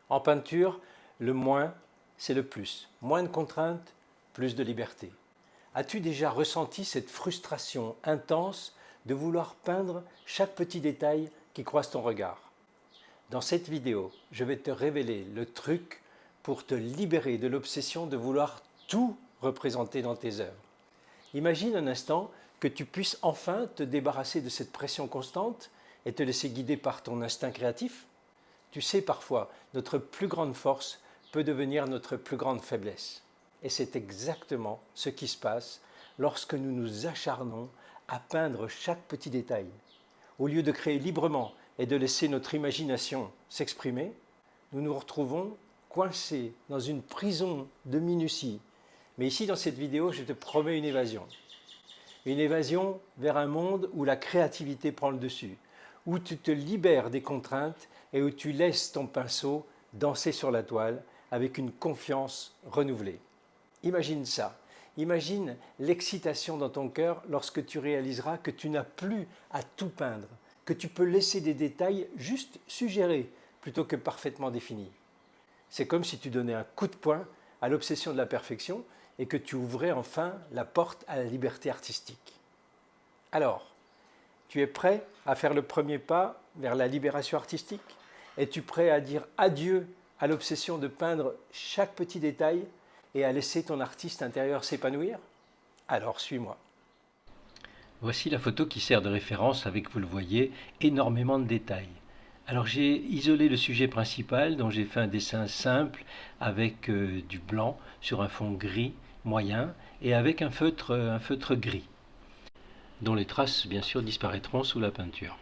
En peinture, le moins, c'est le plus. Moins de contraintes, plus de liberté. As-tu déjà ressenti cette frustration intense de vouloir peindre chaque petit détail qui croise ton regard? Dans cette vidéo, je vais te révéler le truc pour te libérer de l'obsession de vouloir tout représenter dans tes œuvres. Imagine un instant que tu puisses enfin te débarrasser de cette pression constante et te laisser guider par ton instinct créatif. Tu sais, parfois, notre plus grande force peut devenir notre plus grande faiblesse. Et c'est exactement ce qui se passe lorsque nous nous acharnons à peindre chaque petit détail. Au lieu de créer librement et de laisser notre imagination s'exprimer, nous nous retrouvons coincés dans une prison de minutie. Mais ici, dans cette vidéo, je te promets une évasion. Une évasion vers un monde où la créativité prend le dessus, où tu te libères des contraintes et où tu laisses ton pinceau danser sur la toile avec une confiance renouvelée. Imagine ça. Imagine l'excitation dans ton cœur lorsque tu réaliseras que tu n'as plus à tout peindre, que tu peux laisser des détails juste suggérés plutôt que parfaitement définis. C'est comme si tu donnais un coup de poing à l'obsession de la perfection et que tu ouvrais enfin la porte à la liberté artistique. Alors, tu es prêt à faire le premier pas vers la libération artistique? Es-tu prêt à dire adieu à l'obsession de peindre chaque petit détail et à laisser ton artiste intérieur s'épanouir? Alors suis-moi. Voici la photo qui sert de référence avec, vous le voyez, énormément de détails. Alors j'ai isolé le sujet principal dont j'ai fait un dessin simple avec du blanc sur un fond gris moyen et avec un feutre gris, dont les traces bien sûr disparaîtront sous la peinture.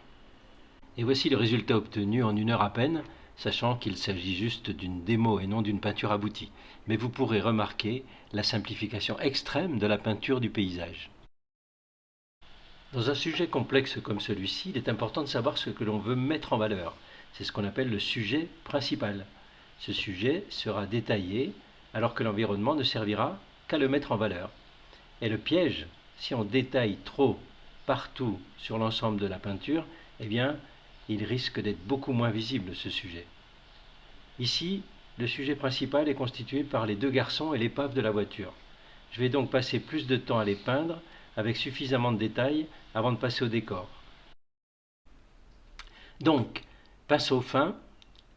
Et voici le résultat obtenu en 1 heure à peine, sachant qu'il s'agit juste d'une démo et non d'une peinture aboutie. Mais vous pourrez remarquer la simplification extrême de la peinture du paysage. Dans un sujet complexe comme celui-ci, il est important de savoir ce que l'on veut mettre en valeur. C'est ce qu'on appelle le sujet principal. Ce sujet sera détaillé alors que l'environnement ne servira qu'à le mettre en valeur. Et le piège, si on détaille trop partout sur l'ensemble de la peinture, eh bien, il risque d'être beaucoup moins visible ce sujet. Ici, le sujet principal est constitué par les 2 garçons et l'épave de la voiture. Je vais donc passer plus de temps à les peindre avec suffisamment de détails avant de passer au décor. Donc, pinceau fin,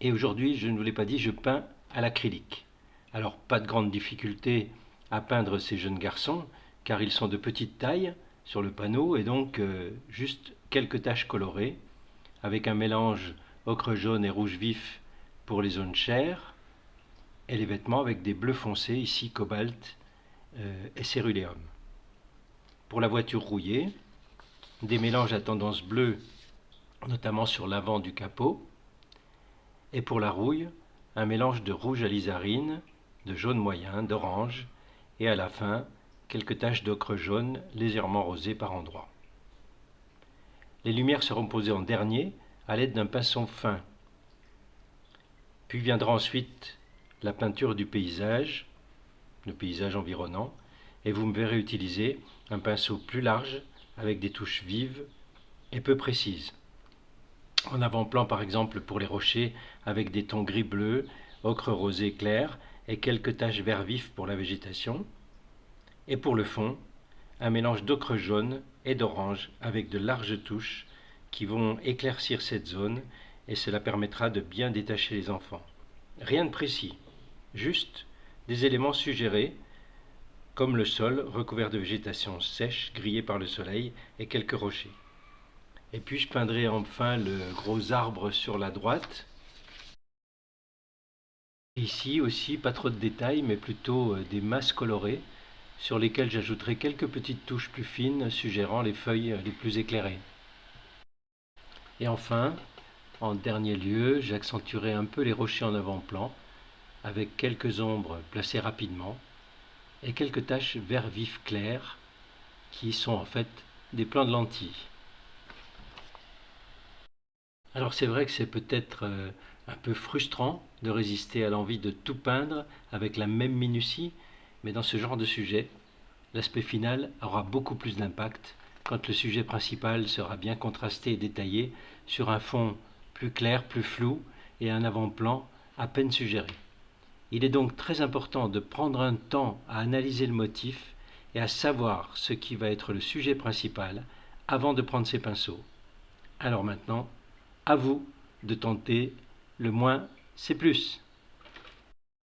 et aujourd'hui, je ne vous l'ai pas dit, je peins à l'acrylique. Alors, pas de grande difficulté à peindre ces jeunes garçons, car ils sont de petite taille sur le panneau, et donc juste quelques taches colorées, avec un mélange ocre jaune et rouge vif pour les zones chères, et les vêtements avec des bleus foncés, ici cobalt et céruléum. Pour la voiture rouillée, des mélanges à tendance bleue, notamment sur l'avant du capot, et pour la rouille, un mélange de rouge alizarine, de jaune moyen, d'orange, et à la fin, quelques taches d'ocre jaune légèrement rosées par endroits. Les lumières seront posées en dernier à l'aide d'un pinceau fin. Puis viendra ensuite la peinture du paysage, le paysage environnant, et vous me verrez utiliser un pinceau plus large avec des touches vives et peu précises. En avant-plan par exemple pour les rochers avec des tons gris-bleu, ocre rosé clair et quelques taches vert vif pour la végétation. Et pour le fond, un mélange d'ocre jaune et d'orange avec de larges touches qui vont éclaircir cette zone et cela permettra de bien détacher les enfants. Rien de précis, juste des éléments suggérés comme le sol recouvert de végétation sèche grillée par le soleil et quelques rochers. Et puis je peindrai enfin le gros arbre sur la droite. Ici aussi, pas trop de détails, mais plutôt des masses colorées sur lesquelles j'ajouterai quelques petites touches plus fines suggérant les feuilles les plus éclairées. Et enfin, en dernier lieu, j'accentuerai un peu les rochers en avant-plan avec quelques ombres placées rapidement et quelques taches vert vif clair qui sont en fait des plans de lentilles. Alors c'est vrai que c'est peut-être un peu frustrant de résister à l'envie de tout peindre avec la même minutie, mais dans ce genre de sujet, l'aspect final aura beaucoup plus d'impact quand le sujet principal sera bien contrasté et détaillé sur un fond plus clair, plus flou et un avant-plan à peine suggéré. Il est donc très important de prendre un temps à analyser le motif et à savoir ce qui va être le sujet principal avant de prendre ses pinceaux. Alors maintenant, à vous de tenter le moins, c'est plus.